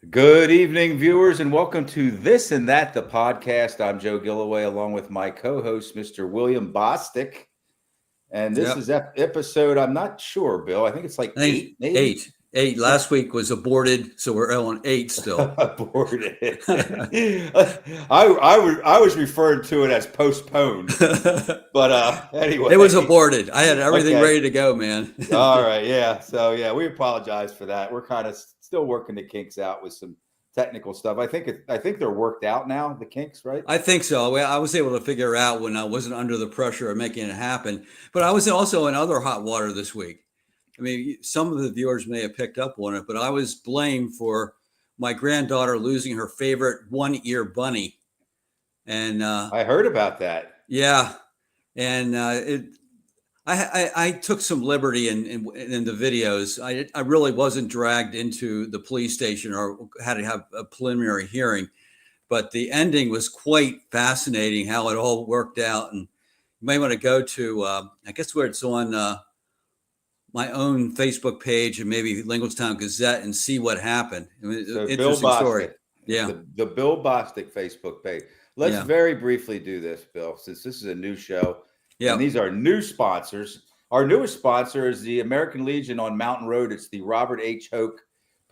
Good evening, viewers, and welcome to This and That, the podcast. I'm Joe Gillaway, along with my co-host, Mr. William Bostic. And this is episode, I'm not sure, Bill. I think it's like I think eight, maybe? Eight. Last week was aborted, so we're on 8 still. Aborted. I was referring to it as postponed. But anyway. It was aborted. I had everything ready to go, man. All right, yeah. So, yeah, we apologize for that. We're kind of still working the kinks out with some technical stuff. I think they're worked out now, the kinks, right? I think so. I was able to figure out when I wasn't under the pressure of making it happen. But I was also in other hot water this week. I mean, some of the viewers may have picked up on it, but I was blamed for my granddaughter losing her favorite one-ear bunny. And I heard about that. Yeah. And I took some liberty in the videos. I really wasn't dragged into the police station or had to have a preliminary hearing, but the ending was quite fascinating how it all worked out. And you may want to go to, I guess where it's on my own Facebook page and maybe Lincolnstown Gazette and see what happened. I mean, So interesting story. Yeah. The Bill Bostic Facebook page. Let's very briefly do this, Bill, since this is a new show. Yeah. And these are new sponsors. Our newest sponsor is the American Legion on Mountain Road. It's the Robert H. Hoke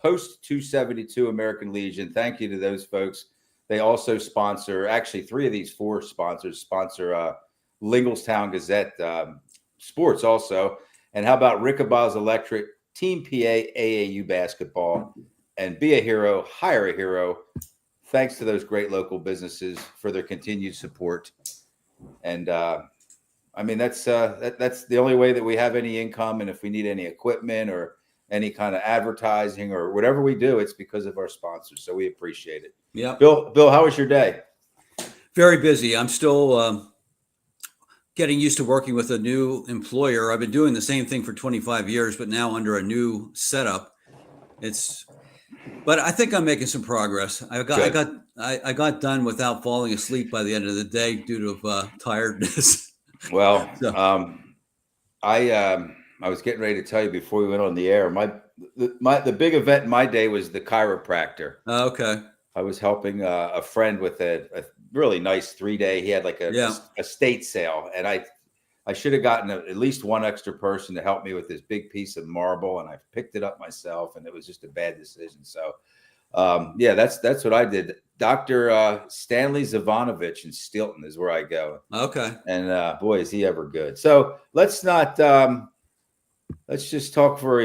Post 272 American Legion. Thank you to those folks. They also sponsor, actually, 3 of these 4 sponsors sponsor Lincolnstown Gazette Sports also. And how about Rickabaw's Electric, Team PA, AAU basketball, and Be a Hero, Hire a Hero. Thanks to those great local businesses for their continued support. And I mean, that's the only way that we have any income. And if we need any equipment or any kind of advertising or whatever we do, it's because of our sponsors. So we appreciate it. Yeah. Bill, how was your day? Very busy. I'm still getting used to working with a new employer. I've been doing the same thing for 25 years, but now under a new setup. But I think I'm making some progress. I got done without falling asleep by the end of the day due to tiredness. Well, I was getting ready to tell you before we went on the air. The big event in my day was the chiropractor. Okay. I was helping a friend with a really nice 3-day. He had like a estate sale, and I should have gotten at least one extra person to help me with this big piece of marble, and I picked it up myself, and it was just a bad decision. So, that's what I did. Dr. Stanley Zavanovich in Stilton is where I go. Okay. And boy, is he ever good. So let's just talk for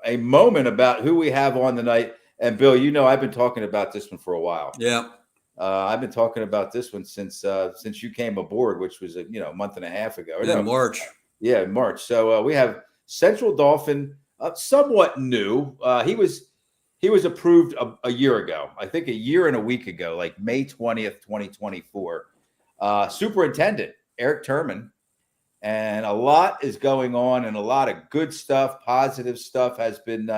a moment about who we have on tonight. And Bill, I've been talking about this one for a while. Yeah. I've been talking about this one since you came aboard, which was a month and a half ago. In March. Yeah, March. So we have Central Dauphin, somewhat new. He was approved a year ago. I think a year and a week ago, like May 20th, 2024. Superintendent Eric Turman, and a lot is going on, and a lot of good stuff, positive stuff has been.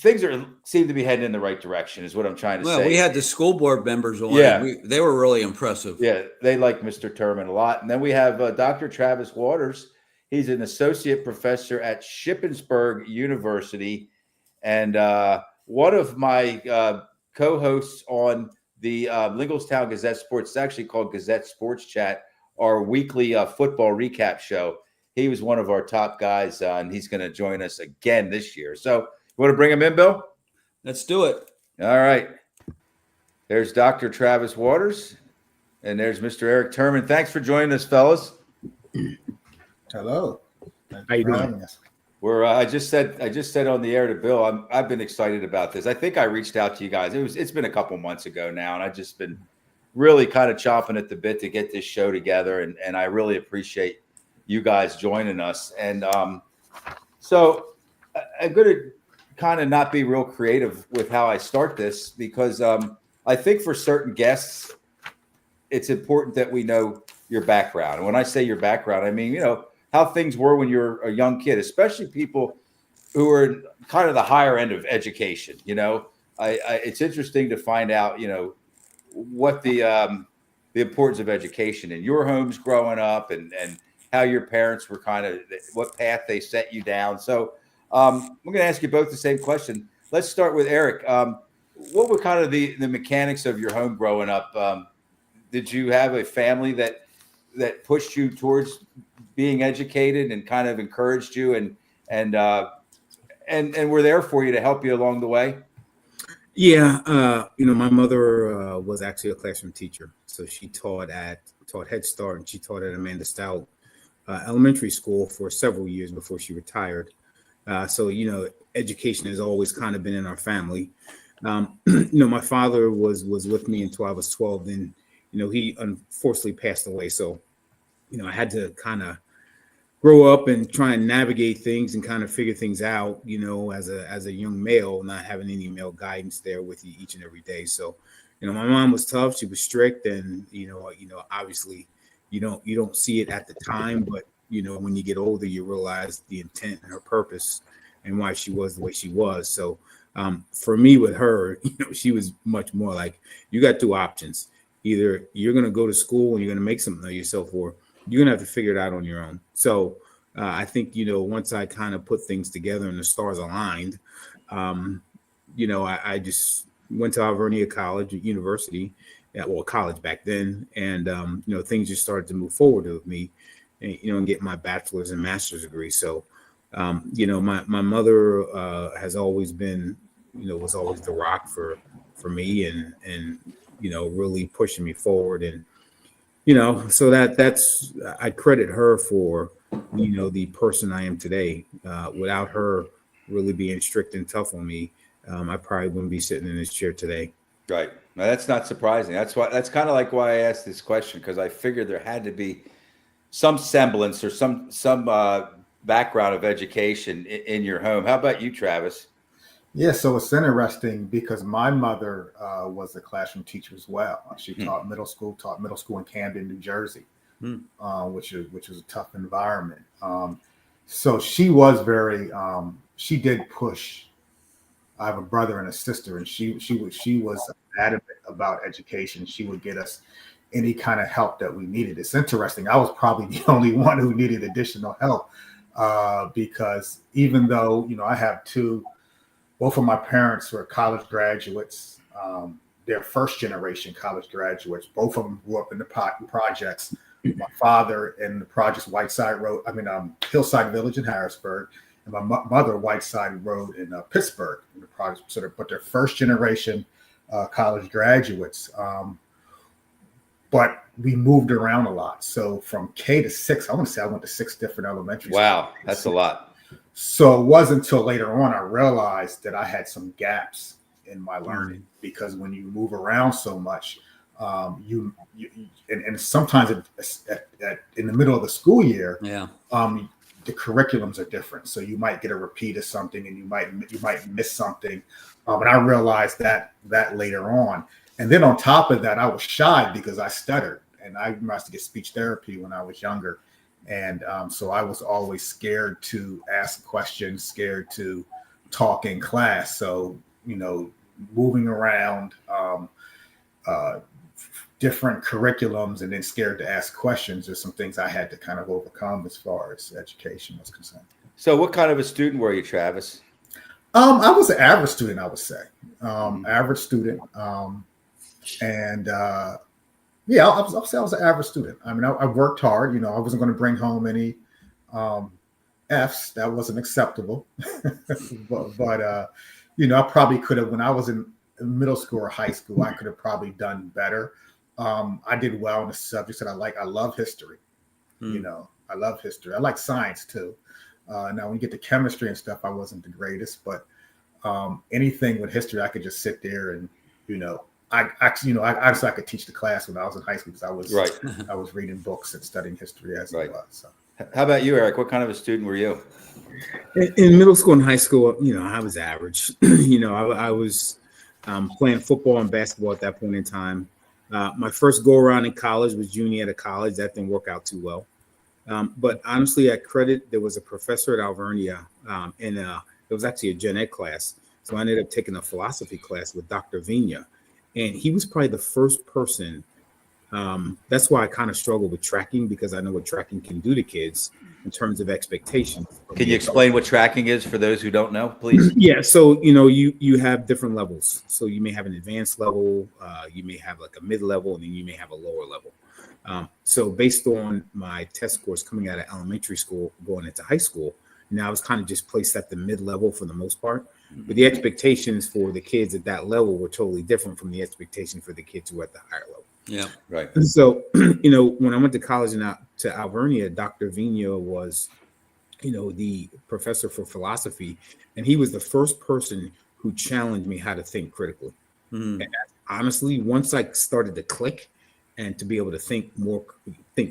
Things seem to be heading in the right direction, is what I'm trying to say. Well, we had the school board members on. Yeah. They were really impressive. Yeah, they like Mr. Turman a lot. And then we have Dr. Travis Waters. He's an associate professor at Shippensburg University. And one of my co-hosts on the Lincolnstown Gazette Sports, it's actually called Gazette Sports Chat, our weekly football recap show. He was one of our top guys, and he's going to join us again this year. So, you want to bring him in, Bill? Let's do it. All right. There's Dr. Travis Waters, and there's Mr. Eric Turman. Thanks for joining us, fellas. Hello. How you doing? We're I just said on the air to Bill, I've been excited about this. I think I reached out to you guys. It's been a couple months ago now, and I've just been really kind of chomping at the bit to get this show together, and I really appreciate you guys joining us. And so I'm going to kind of not be real creative with how I start this, because I think for certain guests, it's important that we know your background. And when I say your background, I mean, how things were when you're a young kid, especially people who are kind of the higher end of education. It's interesting to find out, what the importance of education in your homes growing up, and how your parents were what path they set you down. So I'm going to ask you both the same question. let's start with Eric. What were kind of the mechanics of your home growing up? Did you have a family that pushed you towards being educated and kind of encouraged you and were there for you to help you along the way? Yeah, my mother was actually a classroom teacher, so she taught Head Start, and she taught at Amanda Stout Elementary School for several years before she retired. So education has always kind of been in our family. My father was with me until I was 12. Then, he unfortunately passed away. So, I had to kind of grow up and try and navigate things and kind of figure things out, as a young male, not having any male guidance there with you each and every day. So, my mom was tough. She was strict, and obviously you don't see it at the time, but when you get older, you realize the intent and her purpose and why she was the way she was. So for me, with her, she was much more like, you got two options. Either you're going to go to school and you're going to make something of yourself, or you're going to have to figure it out on your own. So I think, once I kind of put things together and the stars aligned, I just went to Alvernia College, University, college back then. And, things just started to move forward with me, and get my bachelor's and master's degree. So, my mother has always been, was always the rock for me and really pushing me forward. And, so that's, I credit her for, the person I am today. Without her really being strict and tough on me, I probably wouldn't be sitting in this chair today. Right. Now, that's not surprising. That's kind of like why I asked this question, because I figured there had to be some semblance or some background of education in your home. How about you, Travis? Yeah, so it's interesting because my mother was a classroom teacher as well. She taught middle school in Camden, New Jersey, which was a tough environment. So she was very, she did push. I have a brother and a sister, and she was adamant about education. She would get us any kind of help that we needed. It's interesting. I was probably the only one who needed additional help because even though, I have both of my parents were college graduates. They're first generation college graduates. Both of them grew up in the projects. My father in the projects Hillside Village in Harrisburg, and my mother Whiteside Road in Pittsburgh in the projects. But they're first generation college graduates. But we moved around a lot. So from K to 6, I want to say I went to 6 different elementary schools. Wow, that's a lot. So it wasn't until later on I realized that I had some gaps in my learning, because when you move around so much, and sometimes in the middle of the school year, the curriculums are different. So you might get a repeat of something, and you might miss something. And I realized that later on. And then on top of that, I was shy because I stuttered, and I used to get speech therapy when I was younger. And so I was always scared to ask questions, scared to talk in class. So, moving around different curriculums and then scared to ask questions are some things I had to kind of overcome as far as education was concerned. So what kind of a student were you, Travis? I was an average student, I would say. Average student. Yeah, I'll say I was an average student. I mean, I worked hard. I wasn't going to bring home any Fs. That wasn't acceptable. but I probably could have, when I was in middle school or high school, I could have probably done better. I did well in the subjects that I like. I love history. I love history. I like science too. Now, when you get to chemistry and stuff, I wasn't the greatest, but anything with history, I could just sit there and, I could teach the class when I was in high school, because I was reading books and studying history as it was. So. How about you, Eric? What kind of a student were you? In middle school and high school, I was average. I was playing football and basketball at that point in time. My first go around in college was junior year of college. That didn't work out too well. But honestly, at credit, there was a professor at Alvernia, and it was actually a gen ed class. So I ended up taking a philosophy class with Dr. Vigna. And he was probably the first person That's why I kind of struggle with tracking, because I know what tracking can do to kids in terms of expectations. Can you explain what tracking is for those who don't know, please? Yeah, so you have different levels. So you may have an advanced level, you may have like a mid level, and then you may have a lower level. So based on my test scores coming out of elementary school, going into high school, now I was kind of just placed at the mid level for the most part. But the expectations for the kids at that level were totally different from the expectation for the kids who were at the higher level. Yeah, right. And so, when I went to college to Alvernia, Dr. Vigno was, the professor for philosophy, and he was the first person who challenged me how to think critically. And honestly, once I started to click and to be able to think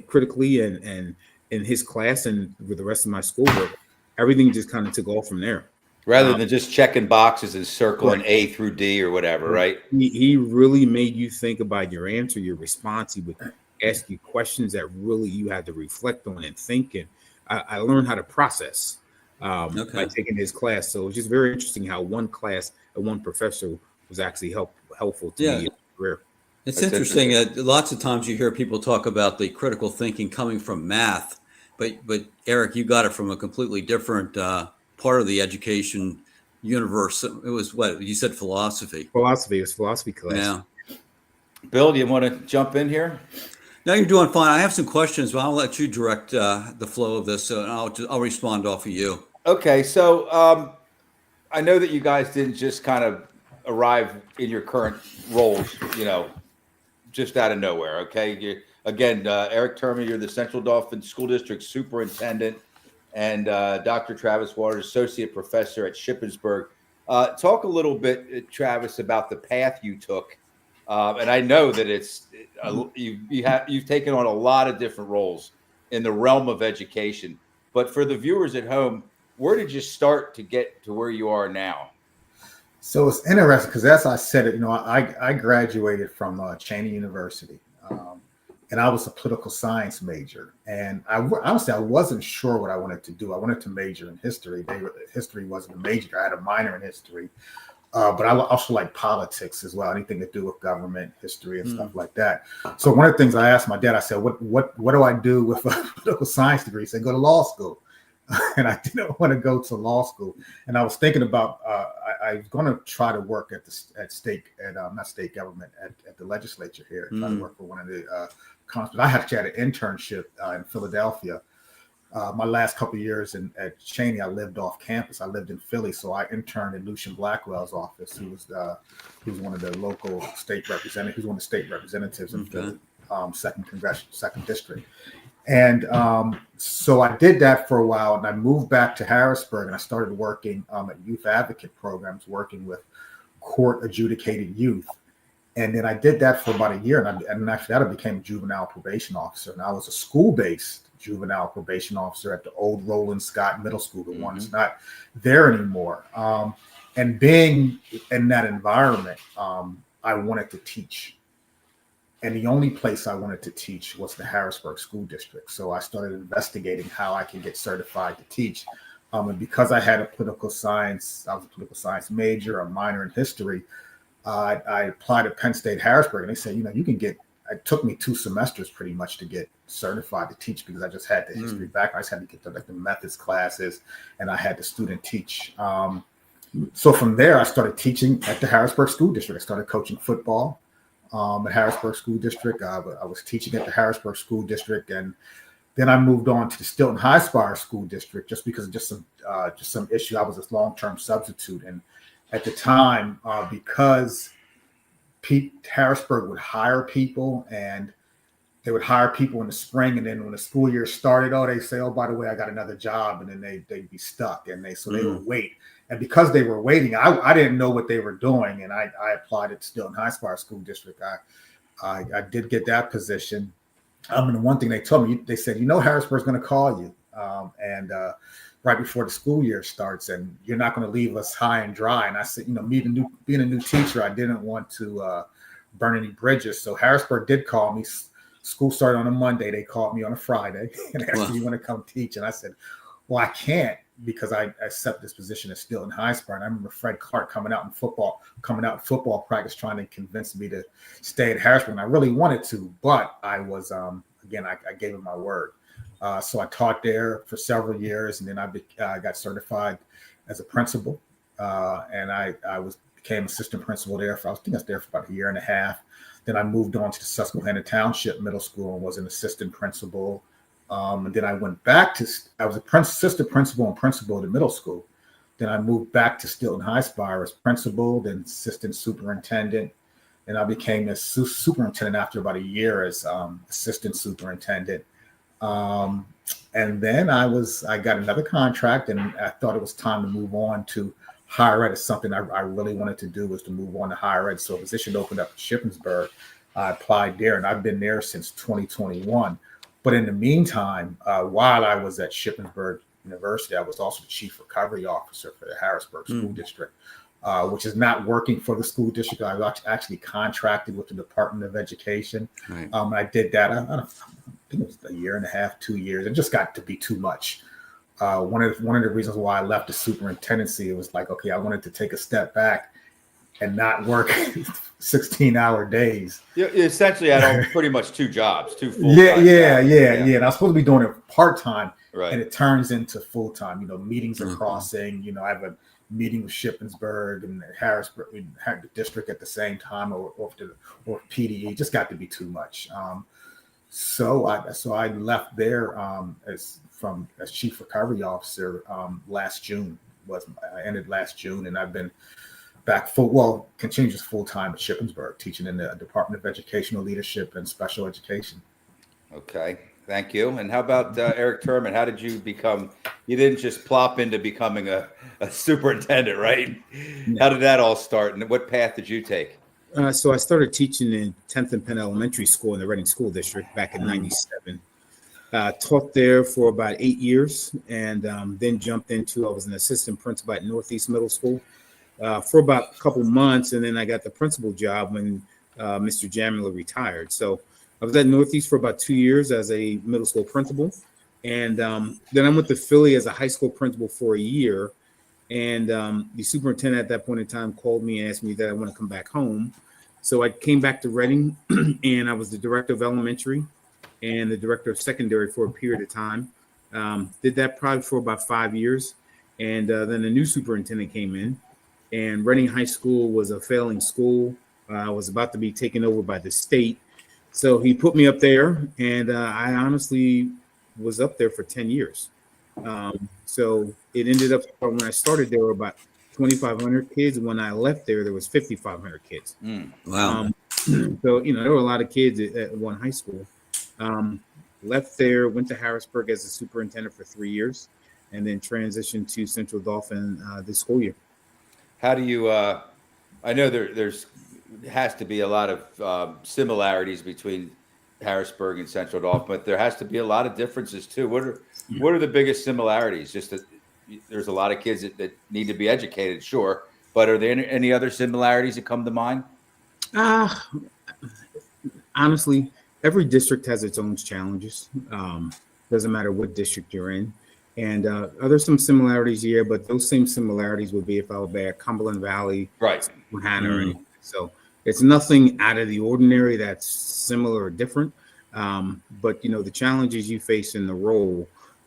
critically, and in his class and with the rest of my schoolwork, everything just kind of took off from there. Rather than just checking boxes and circling Right. A through D or whatever, right? He really made you think about your answer, your response. He would ask you questions that really you had to reflect on and think. And I learned how to process by taking his class. So it was just very interesting how one class and one professor was actually helpful to me in my career. It's interesting. Lots of times you hear people talk about the critical thinking coming from math, but Eric, you got it from a completely different part of the education universe. It was what you said, philosophy. It was philosophy class. Yeah. Bill, do you want to jump in here? No, you're doing fine. I have some questions, but I'll let you direct the flow of this, and I'll respond off of you. Okay, so I know that you guys didn't just kind of arrive in your current roles, just out of nowhere. Okay, Eric Turman, you're the Central Dauphin School District superintendent, and Dr. Travis Waters, associate professor at Shippensburg. Talk a little bit, Travis, about the path you took. And I know that you've taken on a lot of different roles in the realm of education. But for the viewers at home, where did you start to get to where you are now? So it's interesting because, as I said it, I graduated from Cheney University, and I was a political science major. And honestly, I wasn't sure what I wanted to do. I wanted to major in history. History wasn't a major. I had a minor in history. But I also like politics as well, anything to do with government, history, and stuff like that. So one of the things I asked my dad, I said, what do I do with a political science degree? He said, go to law school. And I didn't want to go to law school. And I was thinking about, I was going to try to work at not state government, at the legislature here, try to work for one of the conferences. I actually had an internship in Philadelphia. My last couple of years at Cheney, I lived off campus. I lived in Philly, so I interned in Lucian Blackwell's office, who was one of the local state representatives. He was one of the state representatives in Philly, second district. And so I did that for a while, and I moved back to Harrisburg, and I started working at youth advocate programs, working with court adjudicated youth. And then I did that for about a year, and after that, I became a juvenile probation officer, and I was a school-based juvenile probation officer at the old Roland Scott Middle School, the one that's not there anymore. And being in that environment, I wanted to teach. And the only place I wanted to teach was the Harrisburg School District. So I started investigating how I can get certified to teach. And because I had I was a political science major, a minor in history, I applied at Penn State Harrisburg, and they said, you can get. It took me 2 semesters pretty much to get certified to teach, because I just had the history back. I just had to get to the methods classes, and I had the student teach. So from there, I started teaching at the Harrisburg School District. I started coaching football at Harrisburg School District. I was teaching at the Harrisburg School District, and then I moved on to the Stilton Highspire School District just because of some issue. I was a long-term substitute, and at the time, because Harrisburg would hire people, and they would hire people in the spring, and then when the school year started, they say, by the way, I got another job, and then they'd be stuck, and they would wait. And because they were waiting, I didn't know what they were doing, and I applied at Stilton Highspire School District. I did get that position. And one thing they told me, they said, Harrisburg's going to call you, and right before the school year starts, and you're not going to leave us high and dry. And I said, being a new teacher, I didn't want to burn any bridges. So Harrisburg did call me. School started on a Monday. They called me on a Friday and asked me, you want to come teach? And I said, well, I can't, because I accepted this position at Stilton High School. And I remember Fred Clark coming out in football practice, trying to convince me to stay at Harrisburg. And I really wanted to, but I was, again, I gave him my word. So I taught there for several years, and then I got certified as a principal. And I became assistant principal there. I think I was there for about a year and a half. Then I moved on to the Susquehanna Township Middle School and was an assistant principal. And then I went back I was assistant principal and principal at the middle school. Then I moved back to Stilton High Spire as principal, then assistant superintendent. And I became a superintendent after about a year as assistant superintendent. And then I got another contract, and I thought it was time to move on to higher ed. Is something I really wanted to do, was to move on to higher ed. So a position opened up in Shippensburg. I applied there, and I've been there since 2021. But in the meantime, while I was at Shippensburg University, I was also the chief recovery officer for the Harrisburg School District, which is not working for the school district. I was actually contracted with the Department of Education. Right. I did that. I think it was a year and a half, 2 years. It just got to be too much. One of the reasons why I left the superintendency, it was like, okay, I wanted to take a step back and not work 16-hour days. You essentially had pretty much two jobs, two full. Yeah. And I was supposed to be doing it part-time, right? And it turns into full-time. Meetings are crossing. I have a meeting with Shippensburg and Harrisburg, the district at the same time, or PDE. It just got to be too much. So I left there as chief recovery officer last June. I ended last June, and I've been back continues full-time at Shippensburg, teaching in the Department of Educational Leadership and Special Education. Okay, thank you. And how about Eric Turman? How did you you didn't just plop into becoming a superintendent, right? No. How did that all start, and what path did you take? So I started teaching in 10th and Penn Elementary School in the Reading School District back in '97. Taught there for about 8 years, and then jumped I was an assistant principal at Northeast Middle School for about a couple months, and then I got the principal job when Mr. Jamila retired. So I was at Northeast for about 2 years as a middle school principal, and then I went to Philly as a high school principal for a year. And the superintendent at that point in time called me and asked me that I want to come back home. So I came back to Reading, and I was the director of elementary and the director of secondary for a period of time. Did that probably for about 5 years. And then a new superintendent came in, and Reading High School was a failing school. Was about to be taken over by the state. So he put me up there, and I honestly was up there for 10 years. So it ended up, when I started, there were about 2,500 kids. When I left there was 5,500 kids. Wow. So, there were a lot of kids at one high school. Left there, went to Harrisburg as a superintendent for 3 years, and then transitioned to Central Dauphin this school year. How do you, I know there's has to be a lot of similarities between Harrisburg and Central Dauphin, but there has to be a lot of differences too. What are the biggest similarities? Just that there's a lot of kids that need to be educated, sure, but are there any other similarities that come to mind? Honestly, every district has its own challenges. Doesn't matter what district you're in. And there's some similarities here, but those same similarities would be if I were at Cumberland Valley, right, Hannah, or anything. So it's nothing out of the ordinary that's similar or different. But the challenges you face in the role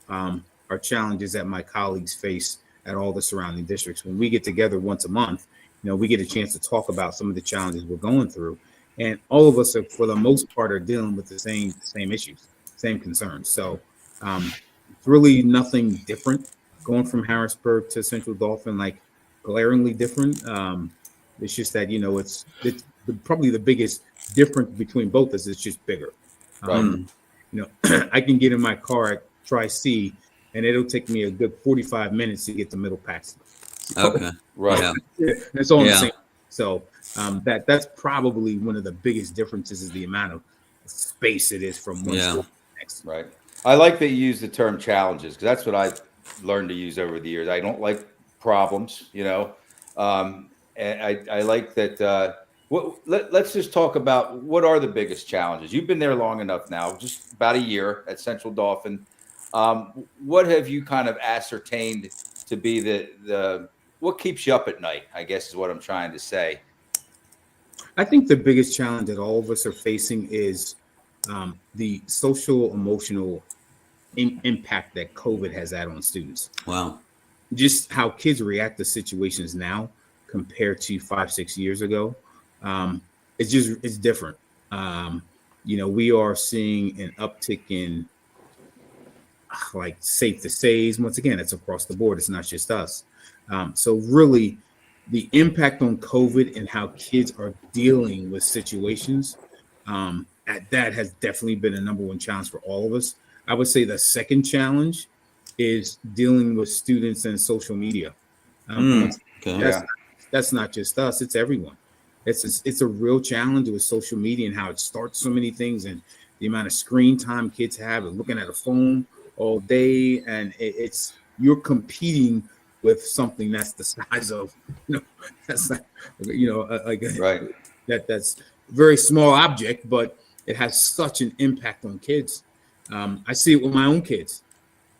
are challenges that my colleagues face at all the surrounding districts. When we get together once a month, we get a chance to talk about some of the challenges we're going through, and all of us, for the most part, are dealing with the same issues, same concerns. So it's really nothing different going from Harrisburg to Central Dauphin, like glaringly different. It's just that it's probably the biggest difference between both is it's just bigger. Right. I can get in my car at Tri-C, and it'll take me a good 45 minutes to get to Middle Paxton. So, okay. Right. Yeah. It's all the same. So that's probably one of the biggest differences is the amount of space it is from one school to the next. Right. I like that you use the term challenges, because that's what I've learned to use over the years. I don't like problems, and I like that. Let's just talk about what are the biggest challenges. You've been there long enough now, just about a year at Central Dauphin. What have you kind of ascertained to be the what keeps you up at night, I guess is what I'm trying to say. I think the biggest challenge that all of us are facing is the social emotional impact that COVID has had on students. Wow. Just how kids react to situations now compared to 5-6 years ago. It's different. We are seeing an uptick in like safe to say, once again, it's across the board. It's not just us. So really the impact on COVID and how kids are dealing with situations, that has definitely been a number one challenge for all of us. I would say the second challenge is dealing with students and social media. That's not just us, it's everyone. It's a real challenge with social media and how it starts so many things, and the amount of screen time kids have and looking at a phone all day, and you're competing with something that's the size of, that's not, right. That's a very small object, but it has such an impact on kids. I see it with my own kids.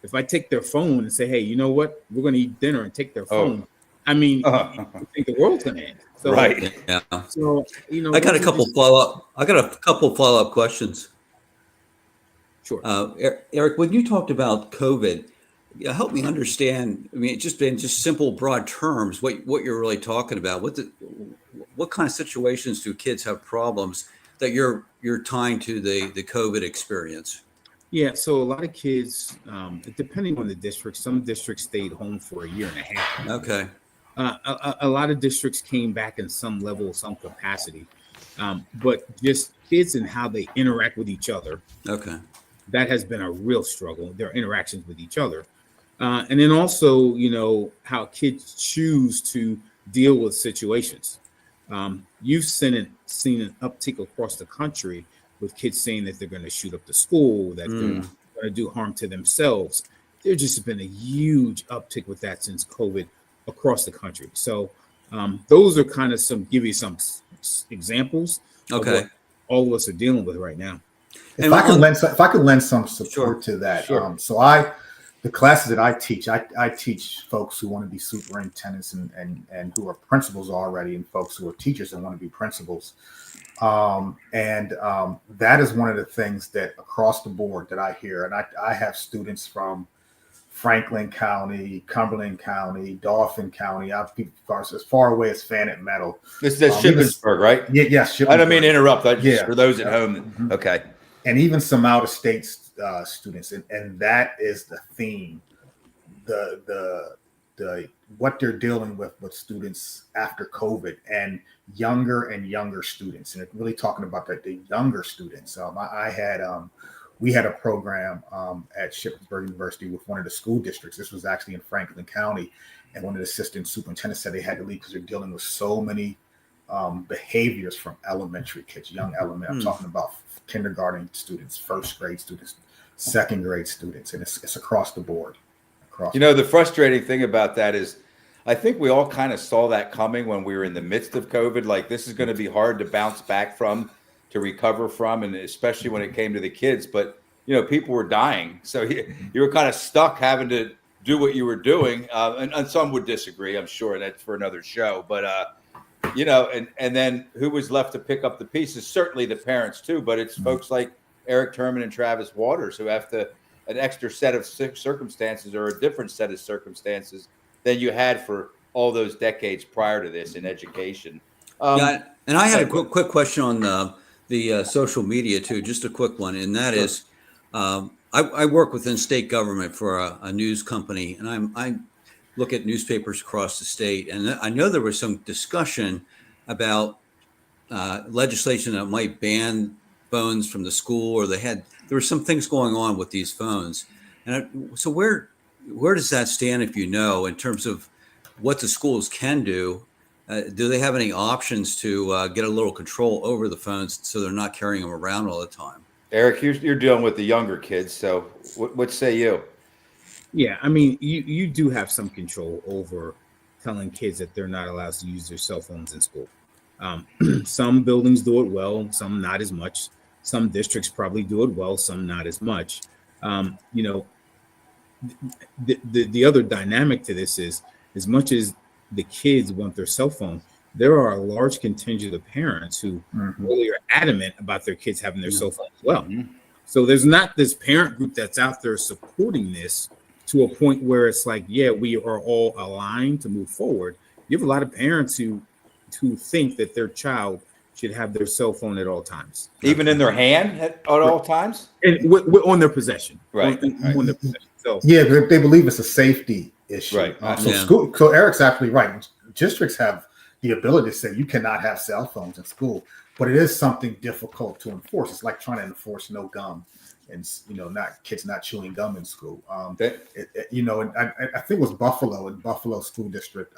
If I take their phone and say, hey, you know what, we're going to eat dinner, and take their phone, I mean, you think the world's going to end. So, right. Yeah. So, I got a couple follow-up questions. Sure. Eric, when you talked about COVID, help me understand. I mean, just in simple, broad terms, what you're really talking about. What kind of situations do kids have problems that you're tying to the COVID experience? Yeah, so a lot of kids, depending on the district, some districts stayed home for a year and a half. Okay. A lot of districts came back in some level, some capacity, but just kids and how they interact with each other. Okay. That has been a real struggle, their interactions with each other. And then also, how kids choose to deal with situations. You've seen an uptick across the country with kids saying that they're going to shoot up the school, that they're going to do harm to themselves. There's just been a huge uptick with that since COVID across the country. So those are kind of give you some examples of what all of us are dealing with right now. If I could lend some support to that. Sure. The classes that I teach folks who want to be superintendents and who are principals already, and folks who are teachers and want to be principals. That is one of the things that across the board that I hear, and I have students from Franklin County, Cumberland County, Dauphin County. I've people as far away as Fannett Meadow. This is Shippensburg, right? Yes. I don't mean to interrupt. For those at home. Mm-hmm. Okay. And even some out of state students, and that is the theme. The what they're dealing with students after COVID, and younger students, and really talking about the younger students. We had a program at Shippensburg University with one of the school districts. This was actually in Franklin County, and one of the assistant superintendents said they had to leave because they're dealing with so many behaviors from elementary kids, young elementary. I'm talking about kindergarten students, first grade students, second grade students, and it's across the board. The frustrating thing about that is, I think we all kind of saw that coming when we were in the midst of COVID. Like, this is going to be hard to bounce back from, to recover from, and especially when it came to the kids. But people were dying, so you were kind of stuck having to do what you were doing. And some would disagree, I'm sure. That's for another show. But and then who was left to pick up the pieces? Certainly the parents too, but it's folks like Eric Turman and Travis Waters who have an extra set of circumstances, or a different set of circumstances than you had for all those decades prior to this in education. And I had a quick question on the social media too, just a quick one, and that is, I work within state government for a news company, and I look at newspapers across the state, and I know there was some discussion about legislation that might ban phones from the school, or there were some things going on with these phones. And so where does that stand, if in terms of what the schools can do? Do they have any options to get a little control over the phones so they're not carrying them around all the time? Eric, you're dealing with the younger kids, so what say you? Yeah, I mean, you do have some control over telling kids that they're not allowed to use their cell phones in school. Some buildings do it well, some not as much. Some districts probably do it well, some not as much. the other dynamic to this is, as much as the kids want their cell phone, there are a large contingent of parents who really are adamant about their kids having their cell phone as well. So there's not this parent group that's out there supporting this to a point where it's like, yeah, we are all aligned to move forward. You have a lot of parents who think that their child should have their cell phone at all times, even in their hand at all times, and on their possession, right? On their possession. So yeah, they believe it's a safety issue, right? So Eric's actually right. Districts have the ability to say you cannot have cell phones in school, but it is something difficult to enforce. It's like trying to enforce no gum, and kids not chewing gum in school. And I think it was Buffalo School District.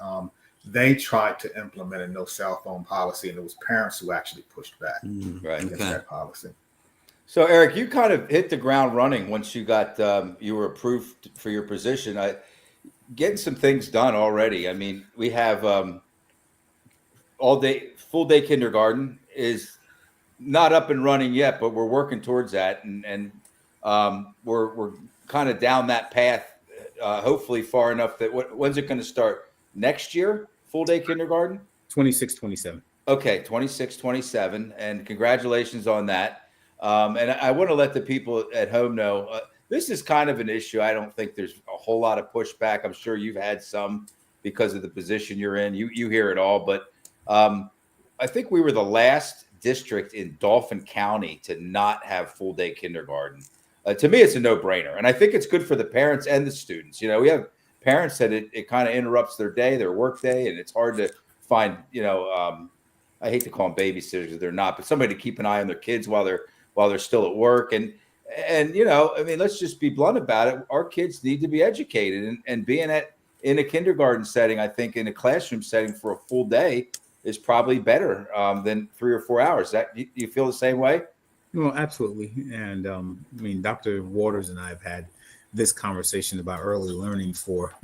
They tried to implement a no cell phone policy, and it was parents who actually pushed back against that policy. So, Eric, you kind of hit the ground running once you got you were approved for your position. Getting some things done already. I mean, we have full day kindergarten is not up and running yet, but we're working towards that, and we're kind of down that path. Hopefully, far enough that when's it going to start? Next year, full day kindergarten? 26, 27. Okay, 26, 27. And congratulations on that. And I want to let the people at home know this is kind of an issue. I don't think there's a whole lot of pushback. I'm sure you've had some because of the position you're in. You hear it all. But I think we were the last district in Dauphin County to not have full day kindergarten. To me, it's a no-brainer. And I think it's good for the parents and the students. We have parents that it kind of interrupts their day, their work day, and it's hard to find, I hate to call them babysitters because they're not, but somebody to keep an eye on their kids while they're still at work. And let's just be blunt about it. Our kids need to be educated, and being in a kindergarten setting, I think in a classroom setting for a full day is probably better than 3 or 4 hours. Do you feel the same way? Well, absolutely. And Dr. Waters and I have had this conversation about early learning for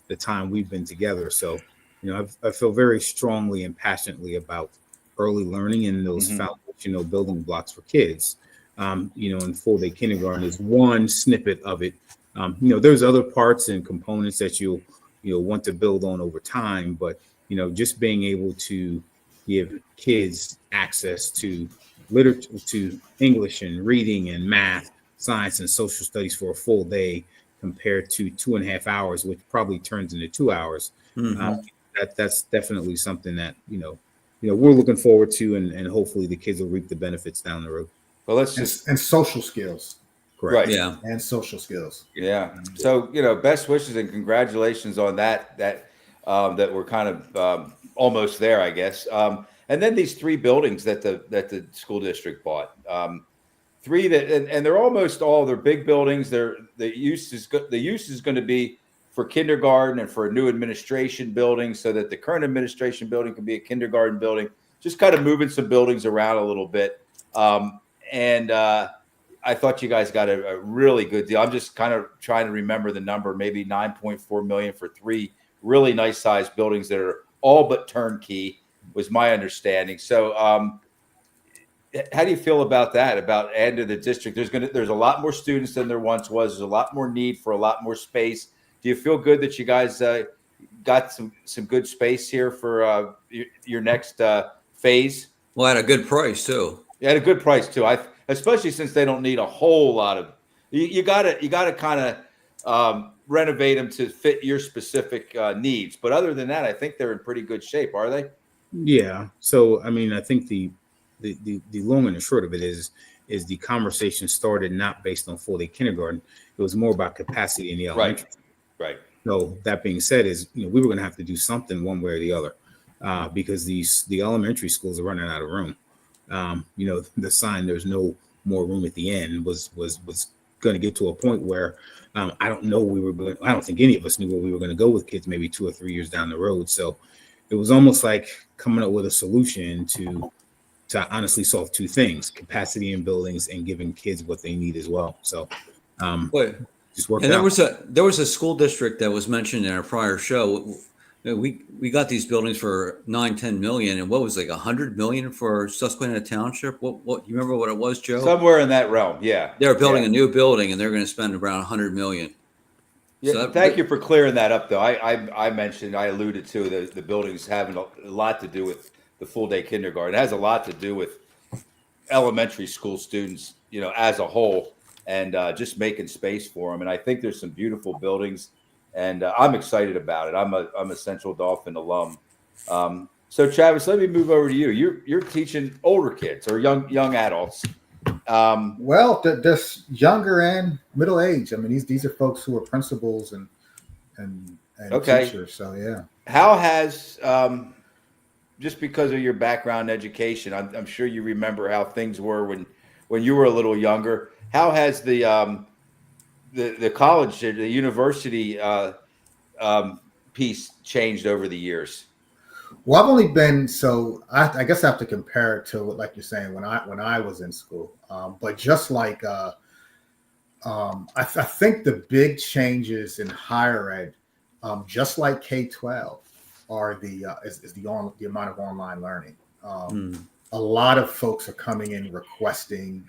the time we've been together. So, I feel very strongly and about early learning and those foundational building blocks for kids. And full day kindergarten is one snippet of it. There's other parts and components that you'll want to build on over time, but just being able to give kids access to literature, to English and reading and math, science and social studies for a full day compared to 2.5 hours, which probably turns into 2 hours. That's definitely something that we're looking forward to, and hopefully the kids will reap the benefits down the road. Well, and social skills. Correct. Right. Yeah. And social skills. Yeah. So, best wishes and congratulations on that we're kind of almost there, I guess. And then these 3 buildings that the school district bought. 3 and they're almost all, they're big buildings. The use is going to be for kindergarten and for a new administration building, so that the current administration building can be a kindergarten building. Just kind of moving some buildings around a little bit. And I thought you guys got a really good deal. I'm just kind of trying to remember the number, maybe $9.4 million for 3 really nice sized buildings that are all but turnkey, was my understanding. So how do you feel about that, about adding to the district? There's a lot more students than there once was. There's a lot more need for a lot more space. Do you feel good that you guys got some good space here for your next phase? Well, at a good price too. Yeah, at a good price too. Especially since they don't need a whole lot of. You got to kind of renovate them to fit your specific needs. But other than that, I think they're in pretty good shape. Are they? Yeah. So I think the long and the short of it is the conversation started not based on full day kindergarten. It was more about capacity in the elementary. Right. So that being said, we were going to have to do something one way or the other, because the elementary schools are running out of room. The sign "there's no more room at the end" was going to get to a point where I don't think any of us knew where we were going to go with kids maybe 2 or 3 years down the road. So it was almost like coming up with a solution to honestly solve 2 things: capacity in buildings and giving kids what they need as well. So just worked out. There was a school district that was mentioned in our prior show. We got these buildings for $9-10 million, and what was like $100 million for Susquehanna Township? What you remember what it was, Joe? Somewhere in that realm, yeah. They're building a new building, and they're going to spend around $100 million. Yeah, So thank you for clearing that up, though. I mentioned, I alluded to the buildings having a lot to do with the full day kindergarten. It has a lot to do with elementary school students, as a whole, and just making space for them. And I think there's some beautiful buildings, and I'm excited about it. I'm a Central Dauphin alum. So Travis, let me move over to you. You're teaching older kids or young adults. Well, this younger and middle age. I mean, these are folks who are principals and Okay. teachers. So yeah. How has just because of your background in education, I'm sure you remember how things were when you were a little younger. How has the college, the university piece changed over the years? Well, I've only been I guess I have to compare it to, like you're saying, when I was in school. But just like I think the big changes in higher ed, just like K-12, are the amount of online learning. A lot of folks are coming in requesting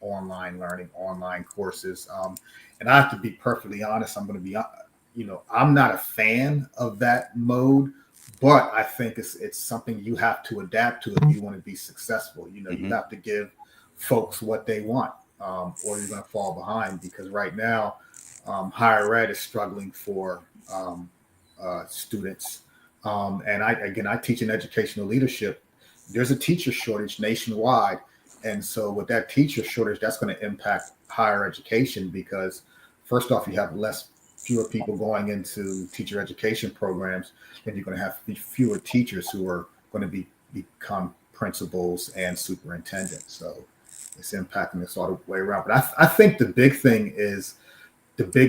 online learning, online courses, and I have to be perfectly honest. I'm going to be, I'm not a fan of that mode. But I think it's something you have to adapt to if you want to be successful. You have to give folks what they want, or you're going to fall behind, because right now higher ed is struggling for students. And I teach in educational leadership. There's a teacher shortage nationwide. And so with that teacher shortage, that's going to impact higher education, because first off, you have fewer people going into teacher education programs, and you're going to have fewer teachers who are going to become principals and superintendents. So it's impacting us all the way around. But I think the big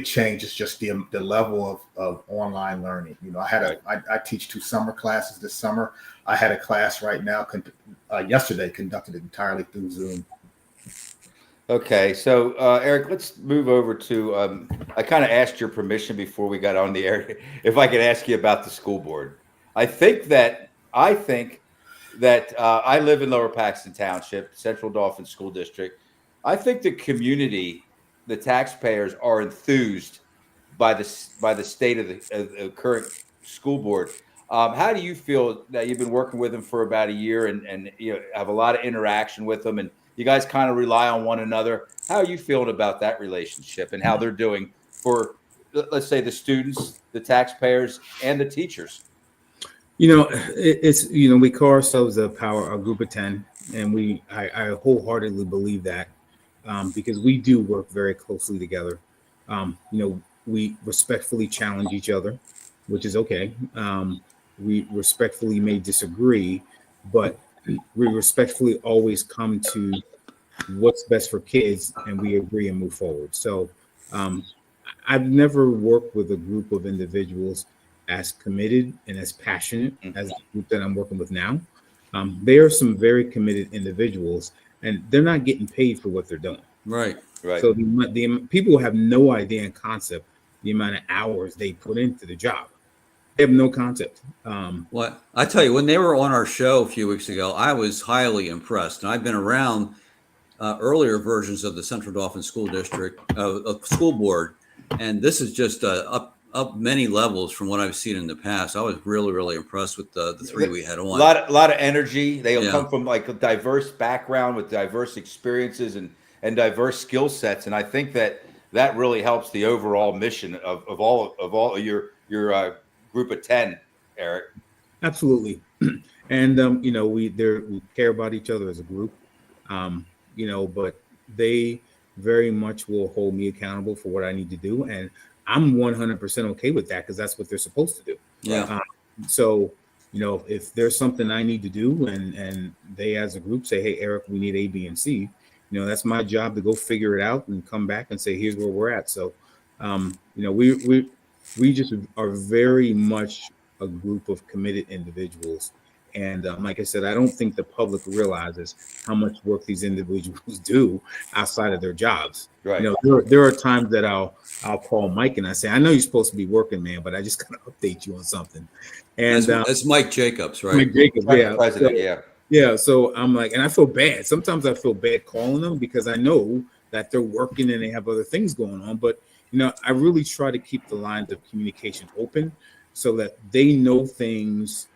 change is just the level of online learning. I teach 2 summer classes this summer. I had a class right now yesterday conducted entirely through Zoom. Okay, so Eric, let's move over to. I kind of asked your permission before we got on the air if I could ask you about the school board. I think that I live in Lower Paxton Township, Central Dauphin School District. I think the community, the taxpayers, are enthused by the state of the current school board. How do you feel that you've been working with them for about a year and have a lot of interaction with them, and you guys kind of rely on one another? How are you feeling about that relationship and how they're doing for, let's say, the students, the taxpayers, and the teachers? It's we call ourselves a group of 10, and I wholeheartedly believe that, because we do work very closely together. We respectfully challenge each other, which is okay. We respectfully may disagree, but we respectfully always come to what's best for kids, and we agree and move forward. So I've never worked with a group of individuals as committed and as passionate as the group that I'm working with now. There are some very committed individuals, and they're not getting paid for what they're doing. Right. So the people have no idea in concept the amount of hours they put into the job. They have no concept. What I tell you, when they were on our show a few weeks ago, I was highly impressed. And I've been around earlier versions of the Central Dauphin School District school board, and this is just up many levels from what I've seen in the past. I was really, really impressed with the 3 we had on. A lot of energy. They come from like a diverse background with diverse experiences and diverse skill sets, and I think that really helps the overall mission of all your group of 10, Eric. Absolutely. And we care about each other as a group, but they very much will hold me accountable for what I need to do, and I'm 100% okay with that, because that's what they're supposed to do. Yeah. So if there's something I need to do, and they as a group say, hey, Eric, we need A, B, and C, that's my job to go figure it out and come back and say, here's where we're at. So we just are very much a group of committed individuals. And like I said, I don't think the public realizes how much work these individuals do outside of their jobs. Right. There are times that I'll call Mike and I say, I know you're supposed to be working, man, but I just gotta update you on something. And that's Mike Jacobs, right? Mike Jacobs, yeah. President, Yeah. So I'm like, and I feel bad. Sometimes I feel bad calling them, because I know that they're working and they have other things going on. But I really try to keep the lines of communication open so that they know things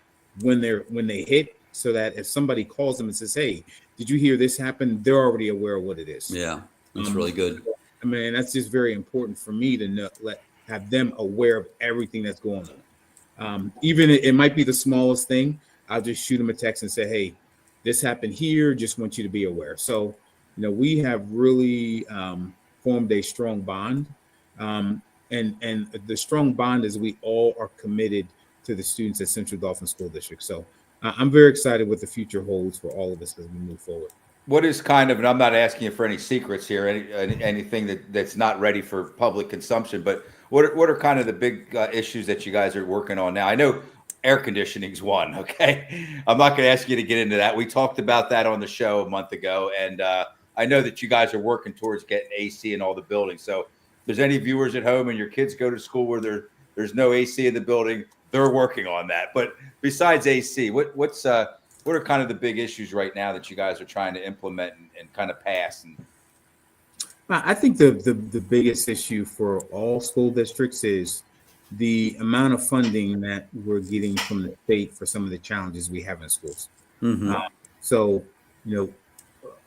when they hit, so that if somebody calls them and says, "Hey, did you hear this happen?" They're already aware of what it is. Yeah, that's really good. I mean, that's just very important for me to know, have them aware of everything that's going on. Even it might be the smallest thing. I'll just shoot them a text and say, "Hey, this happened here. Just want you to be aware." So, we have really formed a strong bond. And the strong bond is we all are committed to the students at Central Dauphin School District. So I'm very excited what the future holds for all of us as we move forward. What is kind of, and I'm not asking you for any secrets here, anything that's not ready for public consumption, but what are kind of the big issues that you guys are working on now? I know air conditioning is one, okay? I'm not going to ask you to get into that. We talked about that on the show a month ago, and I know that you guys are working towards getting AC in all the buildings. So if there's any viewers at home and your kids go to school where there's no AC in the building, they're working on that. But besides AC, what are kind of the big issues right now that you guys are trying to implement and kind of pass? And I think the biggest issue for all school districts is the amount of funding that we're getting from the state for some of the challenges we have in schools. Mm-hmm. So,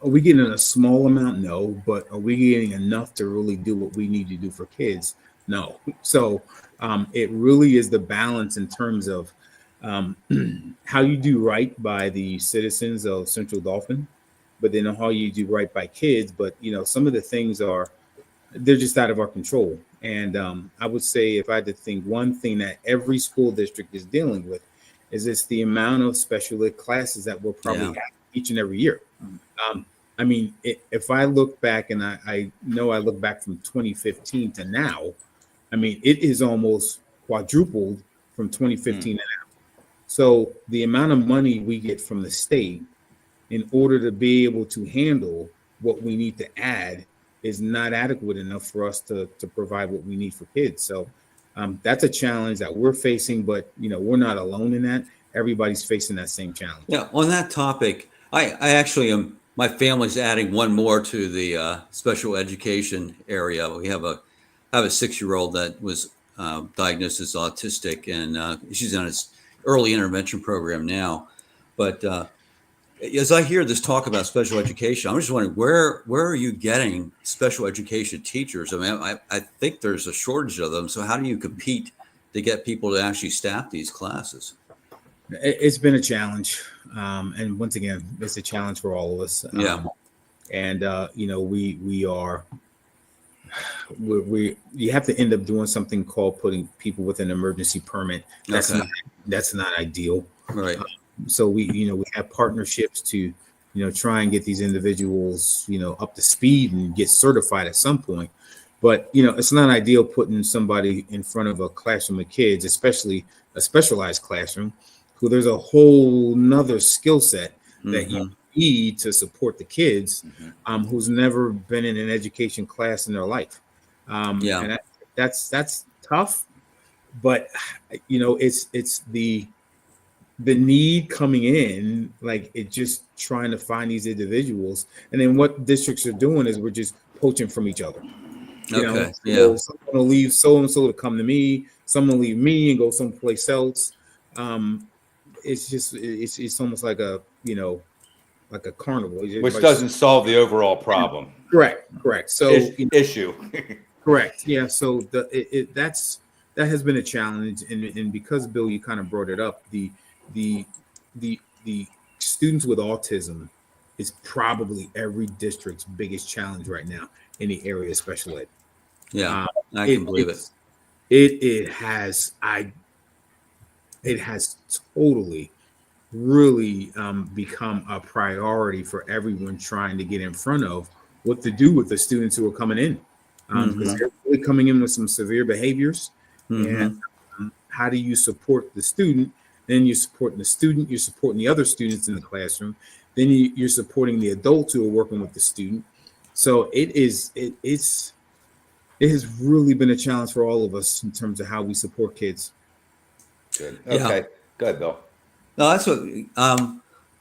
are we getting a small amount? No, but are we getting enough to really do what we need to do for kids? No. So it really is the balance in terms of how you do right by the citizens of Central Dauphin, but then how you do right by kids. But, some of the things they're just out of our control. And I would say if I had to think one thing that every school district is dealing with is it's the amount of special ed classes that we'll probably have each and every year. I mean, if I look back, and I know I look back from 2015 to now, I mean, it is almost quadrupled from 2015 to now. So the amount of money we get from the state in order to be able to handle what we need to add is not adequate enough for us to provide what we need for kids. So that's a challenge that we're facing, but we're not alone in that. Everybody's facing that same challenge. Yeah. On that topic, I actually am. My family's adding one more to the special education area. I have a 6-year-old that was diagnosed as autistic, and she's on its early intervention program now. But as I hear this talk about special education, I'm just wondering where are you getting special education teachers? I mean, I think there's a shortage of them. So how do you compete to get people to actually staff these classes? It's been a challenge, and once again, it's a challenge for all of us. And you have to end up doing something called putting people with an emergency permit. That's not ideal. Right. So we have partnerships to try and get these individuals up to speed and get certified at some point. But it's not ideal putting somebody in front of a classroom of kids, especially a specialized classroom, who there's a whole nother skill set that you need to support the kids, who's never been in an education class in their life. And that's tough, but it's the need coming in, like it just trying to find these individuals. And then what districts are doing is we're just poaching from each other. Someone will leave so-and-so to come to me, someone will leave me and go someplace else. It's almost like a carnival, which doesn't solve the overall problem. Correct. So issue. Correct. Yeah. So that has been a challenge, and because Bill, you kind of brought it up, the students with autism is probably every district's biggest challenge right now in the area of special ed. Yeah, I can believe it. It has totally really become a priority for everyone trying to get in front of what to do with the students who are coming in, because they're really coming in with some severe behaviors. And how do you support the student? Then you're supporting the student, you're supporting the other students in the classroom, then you're supporting the adults who are working with the student. So it has really been a challenge for all of us in terms of how we support kids. Good. Okay. Go ahead, Bill. No, that's what.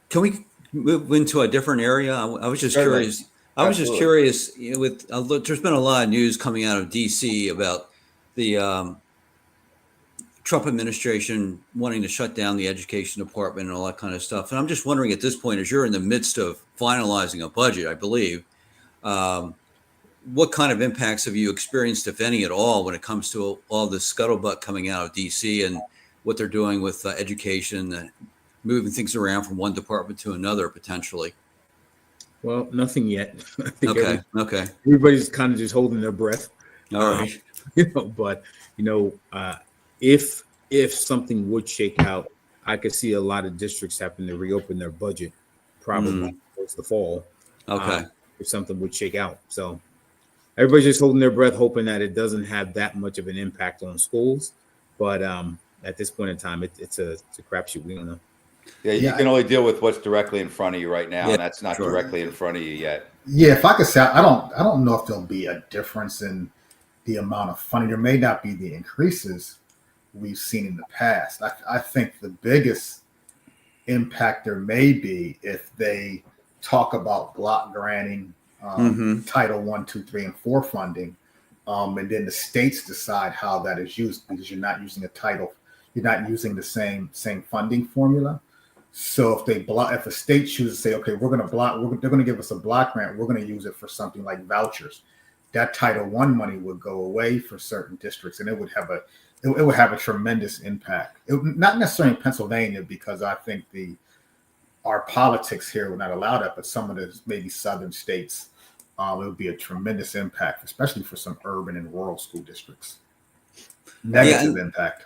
Can we move into a different area? I was just curious. I was just Absolutely. curious, there's been a lot of news coming out of DC about the Trump administration wanting to shut down the education department and all that kind of stuff. And I'm just wondering at this point, as you're in the midst of finalizing a budget, I believe, what kind of impacts have you experienced, if any at all, when it comes to all this scuttlebutt coming out of DC and what they're doing with education, moving things around from one department to another potentially? Well, nothing yet. I think Okay. everybody's kind of just holding their breath. All right. But if something would shake out, I could see a lot of districts having to reopen their budget probably towards the fall. Okay. If something would shake out. So everybody's just holding their breath, hoping that it doesn't have that much of an impact on schools. But at this point in time, it's a crapshoot. We don't know. Yeah, you can only deal with what's directly in front of you right now, and that's not sure. directly in front of you yet. Yeah, if I could say, I don't know if there'll be a difference in the amount of funding. There may not be the increases we've seen in the past. I think the biggest impact there may be if they talk about block granting Title 1, 2, 3, and 4 funding, and then the states decide how that is used, because you're not using you're not using the same funding formula. So if a state chooses to say, okay, they're going to give us a block grant, we're going to use it for something like vouchers, that Title 1 money would go away for certain districts, and it would have a tremendous impact. Not necessarily in Pennsylvania, because I think our politics here would not allow that, but some of the maybe southern states, it would be a tremendous impact, especially for some urban and rural school districts. Negative impact.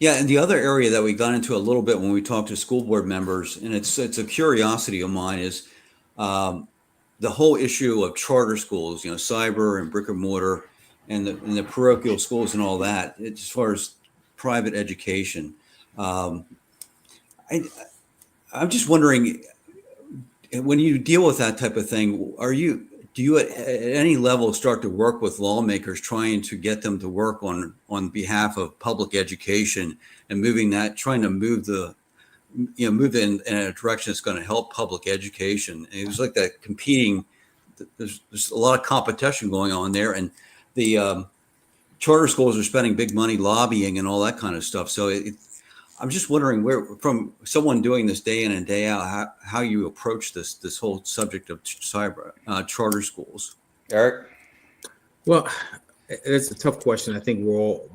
Yeah, and the other area that we got into a little bit when we talked to school board members, and it's a curiosity of mine, is the whole issue of charter schools, cyber and brick and mortar, and the parochial schools and all that, as far as private education. I'm just wondering, when you deal with that type of thing, do you at any level start to work with lawmakers trying to get them to work on behalf of public education and trying to move in a direction that's going to help public education? And it was like that competing. There's a lot of competition going on there, and the charter schools are spending big money lobbying and all that kind of stuff. So I'm just wondering, from someone doing this day in and day out, how you approach this whole subject of cyber charter schools. Eric? Well, it's a tough question. I think all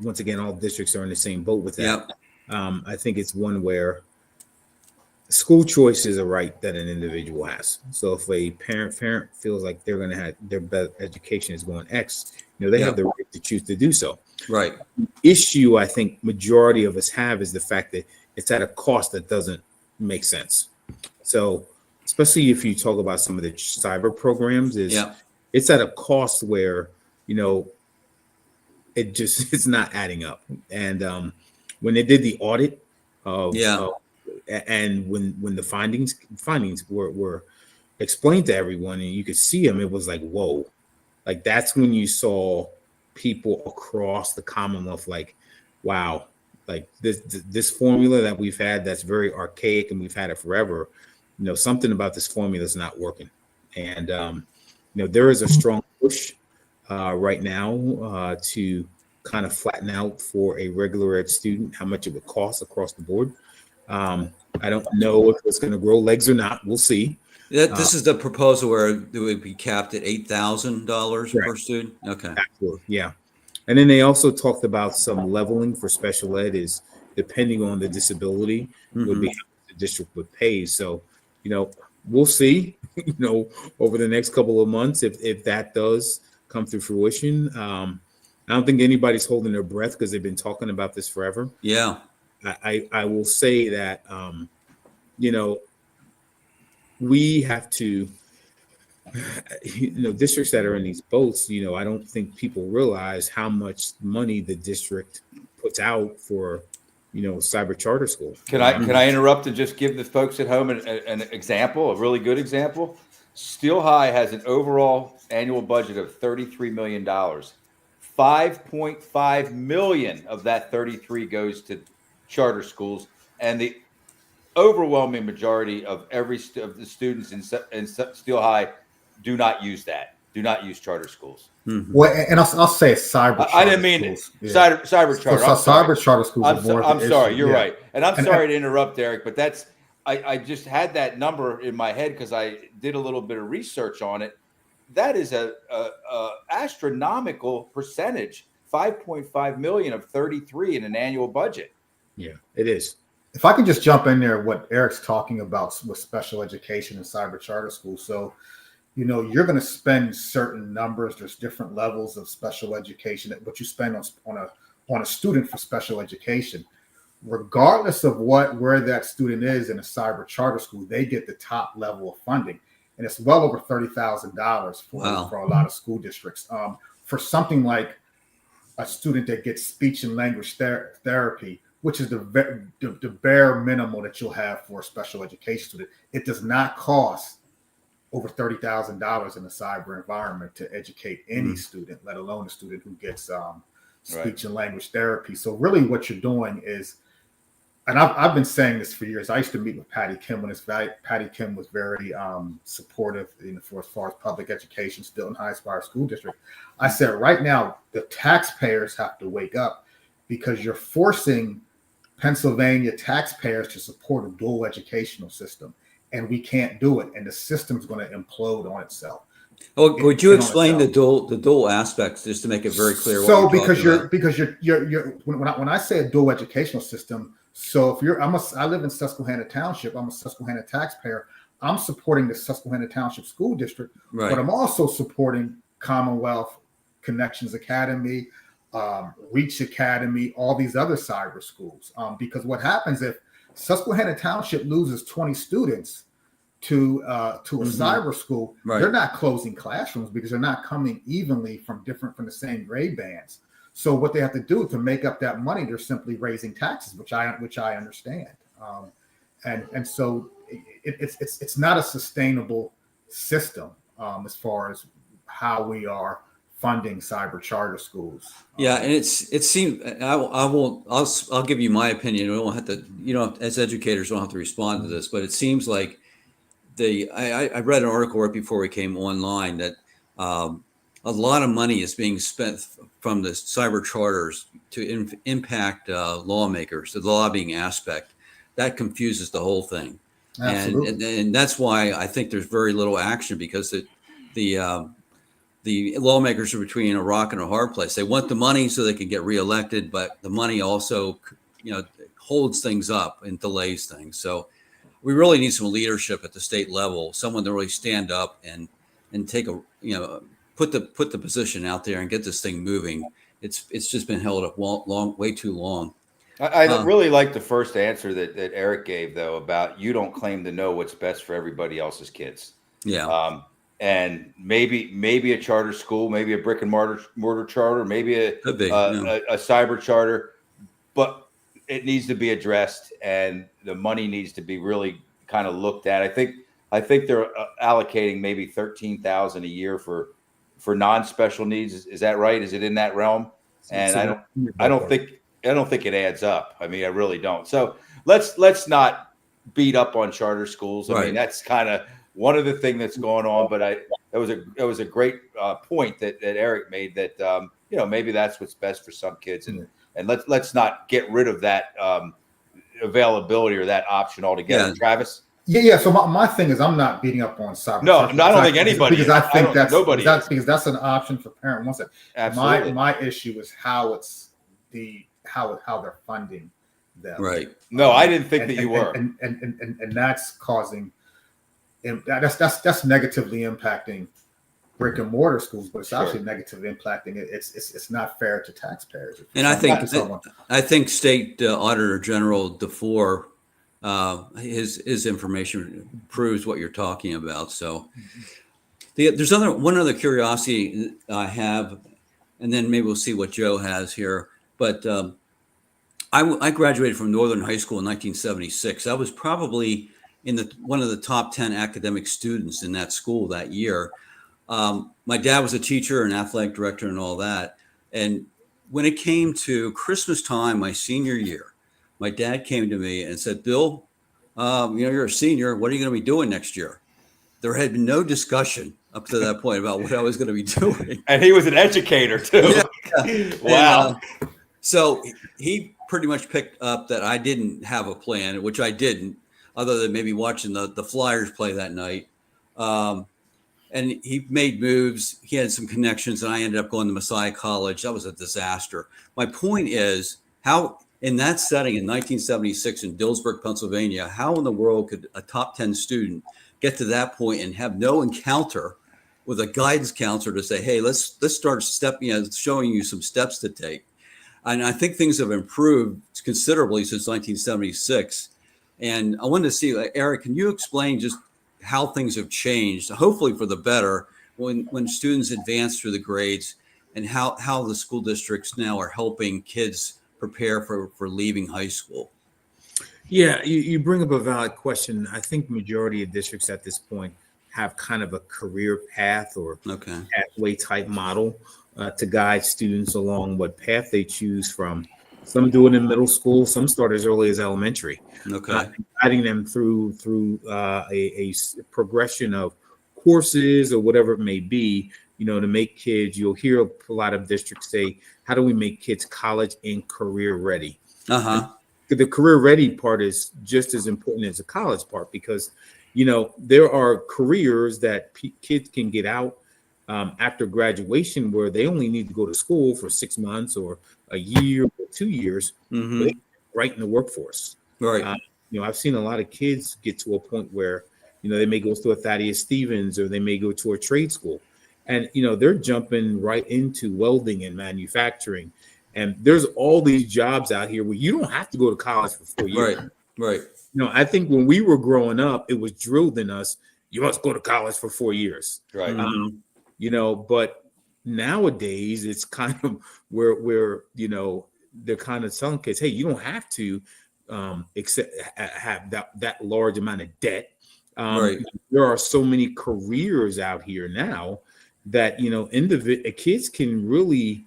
districts are in the same boat with that. Yeah. I think it's one where school choice is a right that an individual has. So if a parent feels like they're going to have their best education is going X, they have the right to choose to do so. Right. The issue I think majority of us have is the fact that it's at a cost that doesn't make sense. So especially if you talk about some of the cyber programs, it's at a cost where, it's not adding up. And when they did the audit and when the findings were explained to everyone and you could see them, it was like, whoa. Like that's when you saw people across the Commonwealth like, wow, like this formula that we've had that's very archaic and we've had it forever, something about this formula is not working. And there is a strong push right now to kind of flatten out for a regular ed student how much it would cost across the board. I don't know if it's going to grow legs or not. We'll see. This is the proposal where it would be capped at $8,000 per student. Okay. Absolutely. Yeah. And then they also talked about some leveling for special ed is depending on the disability would be how the district would pay. So, we'll see, over the next couple of months if that does come to fruition. I don't think anybody's holding their breath because they've been talking about this forever. Yeah. I will say that, we have to, districts that are in these boats, I don't think people realize how much money the district puts out for, cyber charter school. Can I interrupt and just give the folks at home an example, a really good example? Steel High has an overall annual budget of $33 million. 5.5 million of that 33 goes to charter schools, and the overwhelming majority of the students in Steel High do not use that. Do not use charter schools. Mm-hmm. Well, and I'll say cyber charter I didn't mean schools. cyber charter. I'm sorry. Cyber charter schools are more I'm of an sorry. issue. You're Yeah. right. And I'm sorry to interrupt, Eric, but that's I just had that number in my head because I did a little bit of research on it. That is a astronomical percentage, 5.5 million of 33 in an annual budget. Yeah, it is. If I could just jump in there, what Eric's talking about with special education and cyber charter schools. So, you know, you're going to spend certain numbers. There's different levels of special education that what you spend on a student for special education, regardless of where that student is in a cyber charter school, they get the top level of funding, and it's well over $30,000 for a lot of school districts. For something like a student that gets speech and language therapy, which is the bare minimum that you'll have for a special education student, it does not cost over $30,000 in a cyber environment to educate any student, let alone a student who gets speech and language therapy. So really what you're doing is, and I've been saying this for years. I used to meet with Patty Kim when Patty Kim was very supportive for as far as public education still in Harrisburg School District. I said, right now, the taxpayers have to wake up because you're forcing Pennsylvania taxpayers to support a dual educational system. And we can't do it. And the system's going to implode on itself. Oh, would you explain the dual aspects just to make it very clear? So because you're when I say a dual educational system, so if I live in Susquehanna Township, I'm a Susquehanna taxpayer. I'm supporting the Susquehanna Township School District, but I'm also supporting Commonwealth Connections Academy, Reach Academy, all these other cyber schools. Because what happens if Susquehanna Township loses 20 students to a cyber school, they're not closing classrooms because they're not coming evenly from the same grade bands. So what they have to do to make up that money, they're simply raising taxes, which I understand. And so it's not a sustainable system as far as how we are funding cyber charter schools. Yeah, and it seems I'll give you my opinion. We don't have to, as educators, don't have to respond to this, but it seems like I read an article right before we came online that a lot of money is being spent from the cyber charters to impact lawmakers, the lobbying aspect. That confuses the whole thing. Absolutely. And that's why I think there's very little action because the lawmakers are between a rock and a hard place. They want the money so they can get reelected, but the money also, holds things up and delays things. So we really need some leadership at the state level, someone to really stand up and take put the position out there and get this thing moving. It's just been held up way too long. I really like the first answer that Eric gave, though, about you don't claim to know what's best for everybody else's kids. Yeah. And maybe a charter school, maybe a brick and mortar charter, maybe a cyber charter, but it needs to be addressed, and the money needs to be really kind of looked at. I think they're allocating maybe $13,000 a year for non-special needs. Is that right? Is it in that realm? And I don't think it adds up. I mean, I really don't. So let's not beat up on charter schools. I mean, that's kind of one of the things that's going on. But it was a great point that Eric made that maybe that's what's best for some kids, and let's not get rid of that availability or that option altogether. Yeah. Travis. Yeah. So my thing is, I'm not beating up on cyber. No, I don't think anybody. Because I think that's nobody. That's an option for parent wants it. Absolutely. My issue is how they're funding them. Right. No, I didn't think that you were. And that's causing, that's negatively impacting brick and mortar schools, but it's actually negatively impacting it. It's not fair to taxpayers. And I think State Auditor General DeFore, his information proves what you're talking about. So there's one other curiosity I have, and then maybe we'll see what Joe has here. But I graduated from Northern High School in 1976. I was probably one of the top 10 academic students in that school that year. My dad was a teacher and athletic director and all that. And when it came to Christmas time, my senior year, my dad came to me and said, "Bill, you're a senior. What are you going to be doing next year?" There had been no discussion up to that point about what I was going to be doing. And he was an educator too. Yeah. Wow. And, so he pretty much picked up that I didn't have a plan, which I didn't, other than maybe watching the Flyers play that night. And he made moves. He had some connections, and I ended up going to Messiah College. That was a disaster. My point is, how in that setting in 1976 in Dillsburg, Pennsylvania, how in the world could a top 10 student get to that point and have no encounter with a guidance counselor to say, hey, let's start showing you some steps to take. And I think things have improved considerably since 1976. And I wanted to see, Eric, can you explain just how things have changed, hopefully for the better, when students advance through the grades, and how the school districts now are helping kids prepare for leaving high school? Yeah, you bring up a valid question. I think majority of districts at this point have kind of a career path or pathway type model to guide students along what path they choose from. Some do it in middle school, some start as early as elementary. Guiding them through a progression of courses or whatever it may be, to make kids. You'll hear a lot of districts say, how do we make kids college and career ready? The career ready part is just as important as the college part, because there are careers that kids can get out after graduation where they only need to go to school for 6 months or a year or 2 years, right in the workforce. Right. I've seen a lot of kids get to a point where, they may go to a Thaddeus Stevens, or they may go to a trade school, and, they're jumping right into welding and manufacturing. And there's all these jobs out here where you don't have to go to college for 4 years. Right. I think when we were growing up, it was drilled in us, you must go to college for 4 years. Right. But nowadays it's kind of where they're kind of telling kids, hey, you don't have to have that large amount of debt. There are so many careers out here now that kids can really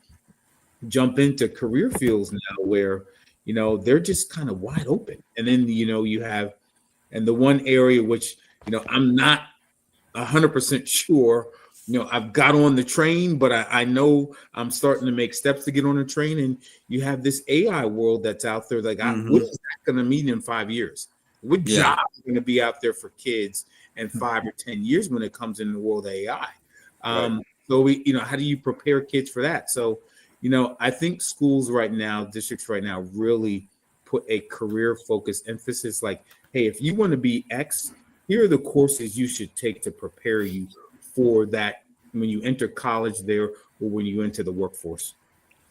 jump into career fields now where they're just kind of wide open. And then you have, and the one area which I'm not 100% sure, I've got on the train, but I know I'm starting to make steps to get on the train. And you have this AI world that's out there. Like, what is that going to mean in 5 years? What job is going to be out there for kids in 5 or 10 years when it comes in the world of AI? So how do you prepare kids for that? So, I think schools right now, districts right now, really put a career focused emphasis. Like, hey, if you want to be X, here are the courses you should take to prepare you for that when you enter college there or when you enter the workforce.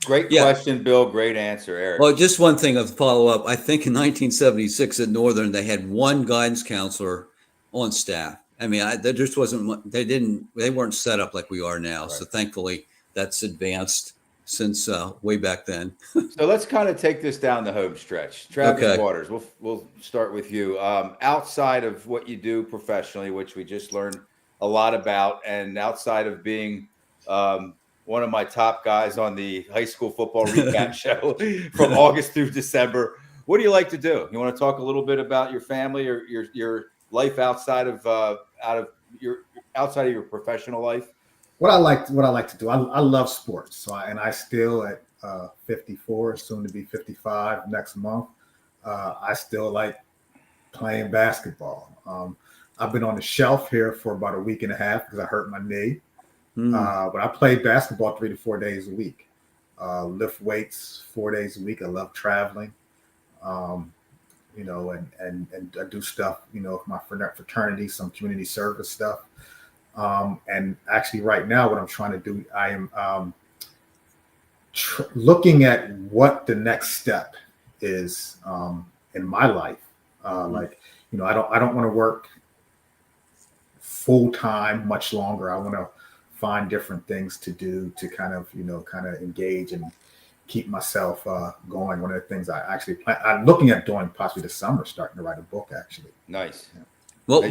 Great question, Bill. Great answer, Eric. Well, just one thing of follow up. I think in 1976 at Northern, they had one guidance counselor on staff. I mean, there just wasn't. They weren't set up like we are now. Right. So thankfully, that's advanced since way back then. So let's kind of take this down the home stretch. Travis Waters, we'll start with you. Outside of what you do professionally, which we just learned a lot about, and outside of being one of my top guys on the high school football recap show from August through December, what do you like to do? You want to talk a little bit about your family or your life outside of your professional life? What I like to do, I love sports. So I still at 54, soon to be 55 next month. I still like playing basketball. I've been on the shelf here for about a week and a half because I hurt my knee. But I play basketball 3 to 4 days a week. Lift weights 4 days a week. I love traveling. And I do stuff, with my fraternity, some community service stuff. And actually right now what I'm trying to do, I am looking at what the next step is in my life. I don't want to work full time much longer. I want to find different things to do to kind of engage and keep myself going. One of the things I actually plan, I'm looking at doing possibly this summer, starting to write a book actually. Nice. Yeah. Well,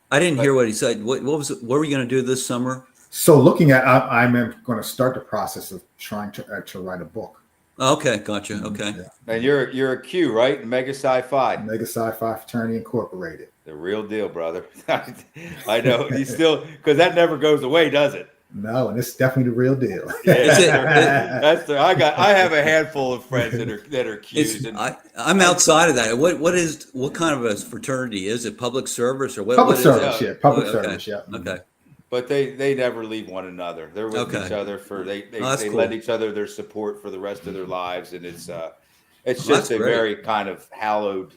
I didn't hear what he said. What was it? What were you going to do this summer? So looking at, I'm going to start the process of trying to write a book. Okay, gotcha. Okay. Yeah. And you're a Q, right? Mega Sci-Fi. Mega Sci-Fi Fraternity Incorporated. The real deal, brother. I know you still, because that never goes away, does it? No, and it's definitely the real deal. I have a handful of friends that are cute. I'm outside of that. What kind of a fraternity is it? Public service or what? Public service, is it? yeah. Public service, yeah. Okay. But they never leave one another. They're with each other they cool. Lend each other their support for the rest of their lives, and it's just a very kind of hallowed.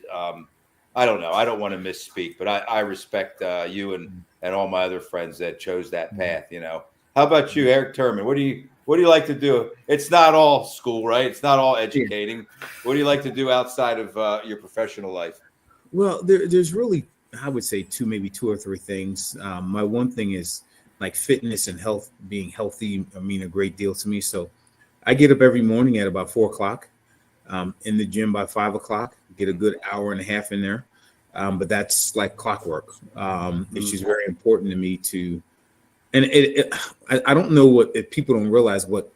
I don't know. I don't want to misspeak, but I respect you and all my other friends that chose that path. You know. How about you, Eric Turman? What do you like to do? It's not all school, right? It's not all educating. What do you like to do outside of your professional life? Well, there's really, I would say maybe two or three things. My one thing is like fitness and health, being healthy. I mean, a great deal to me. So I get up every morning at about 4:00, in the gym by 5:00, get a good hour and a half in there. But that's like clockwork. It's just very important to me to, and I don't know if people don't realize what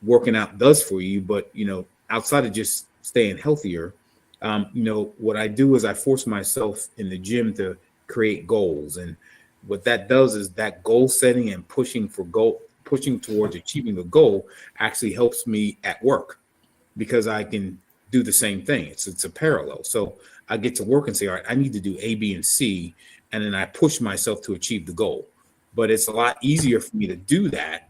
working out does for you, but, you know, outside of just staying healthier, you know, what I do is I force myself in the gym to create goals. And what that does is that goal setting and pushing towards achieving a goal actually helps me at work, because I can do the same thing. It's a parallel. So I get to work and say, all right, I need to do A, B, and C. And then I push myself to achieve the goal. But it's a lot easier for me to do that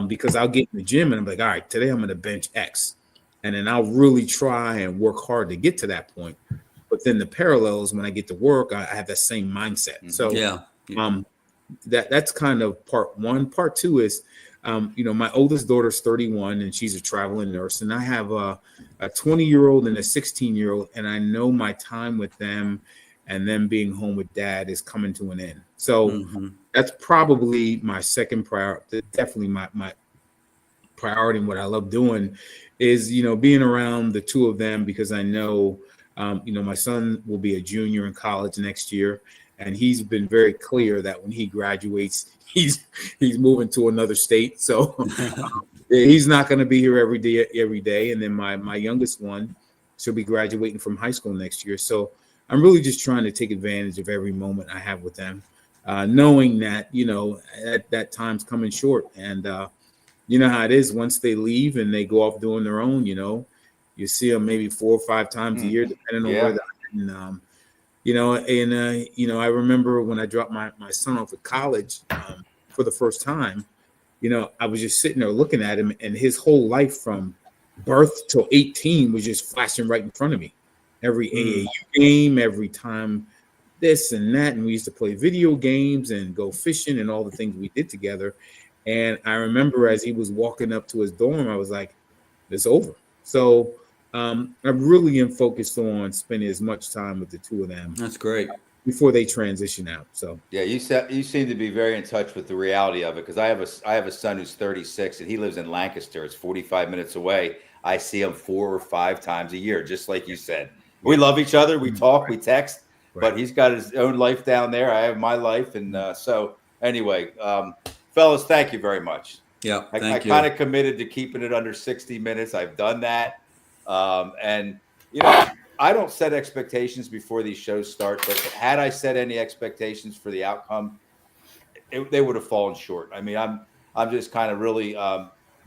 because I'll get in the gym and I'm like, all right, today I'm going to bench X. And then I'll really try and work hard to get to that point. But then the parallels, when I get to work, I have that same mindset. So that's kind of part one. Part two is, you know, my oldest daughter's 31 and she's a traveling nurse. And I have a 20-year-old and a 16-year-old. And I know my time with them and them being home with dad is coming to an end. So that's probably my second priority. Definitely my priority, and what I love doing is, you know, being around the two of them, because I know, you know, my son will be a junior in college next year. And he's been very clear that when he graduates, he's moving to another state. So he's not going to be here every day. And then my youngest one, she'll be graduating from high school next year. So I'm really just trying to take advantage of every moment I have with them, knowing that, you know, that time's coming short. And you know how it is once they leave and they go off doing their own, you know, you see them maybe 4 or 5 times a year, depending on where they're at. And, you know, and, you know, I remember when I dropped my son off at college for the first time, you know, I was just sitting there looking at him, and his whole life from birth till 18 was just flashing right in front of me. Every AAU game, every time this and that. And we used to play video games and go fishing and all the things we did together. And I remember as he was walking up to his dorm, I was like, it's over. So I really am focused on spending as much time with the two of them. That's great. Before they transition out. So yeah, you seem to be very in touch with the reality of it, because I have a son who's 36 and he lives in Lancaster. It's 45 minutes away. I see him 4 or 5 times a year, just like you said. We love each other. We talk, we text, but he's got his own life down there. I have my life. And so anyway, fellas, thank you very much. Yeah, I kind of committed to keeping it under 60 minutes. I've done that. And, you know, I don't set expectations before these shows start, but had I set any expectations for the outcome, they would have fallen short. I mean, I'm just kind of really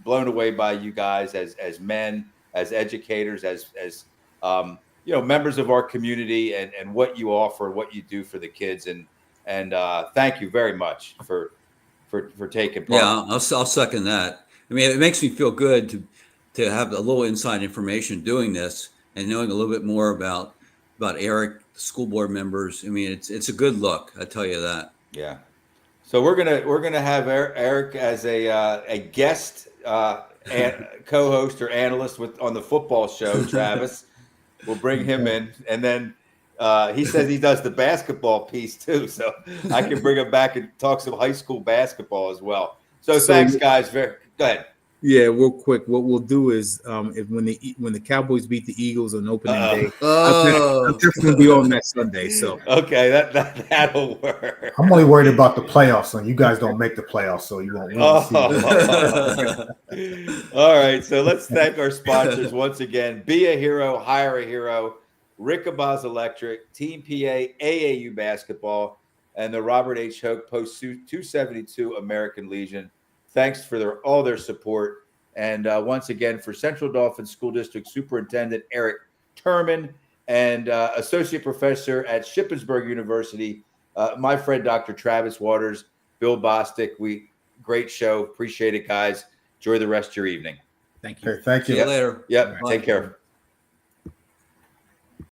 blown away by you guys as men, as educators, as you know, members of our community, and what you offer, what you do for the kids. And thank you very much for taking part. Yeah, I'll second that. I mean, it makes me feel good to have a little inside information doing this and knowing a little bit more about Eric, the school board members. I mean, it's a good look. I tell you that. Yeah. So we're gonna have Eric as a guest co-host or analyst on the football show. Travis, we'll bring him in, and then he says he does the basketball piece too, so I can bring him back and talk some high school basketball as well. So thanks, guys. Go ahead. Yeah, real quick. What we'll do is, when the Cowboys beat the Eagles on opening day, I'm definitely be on that Sunday. So okay, that'll work. I'm only worried about the playoffs, and you guys don't make the playoffs, so you won't see. All right, so let's thank our sponsors once again. Be a hero, hire a hero. Rickabaz Electric, Team PA, AAU basketball, and the Robert H. Hoke Post 272 American Legion. Thanks for all their support. And once again, for Central Dauphin School District Superintendent Eric Turman and Associate Professor at Shippensburg University, my friend Dr. Travis Waters, Bill Bostic. Great show. Appreciate it, guys. Enjoy the rest of your evening. Thank you. Okay, thank you. See you later. Yep. Bye. Take care.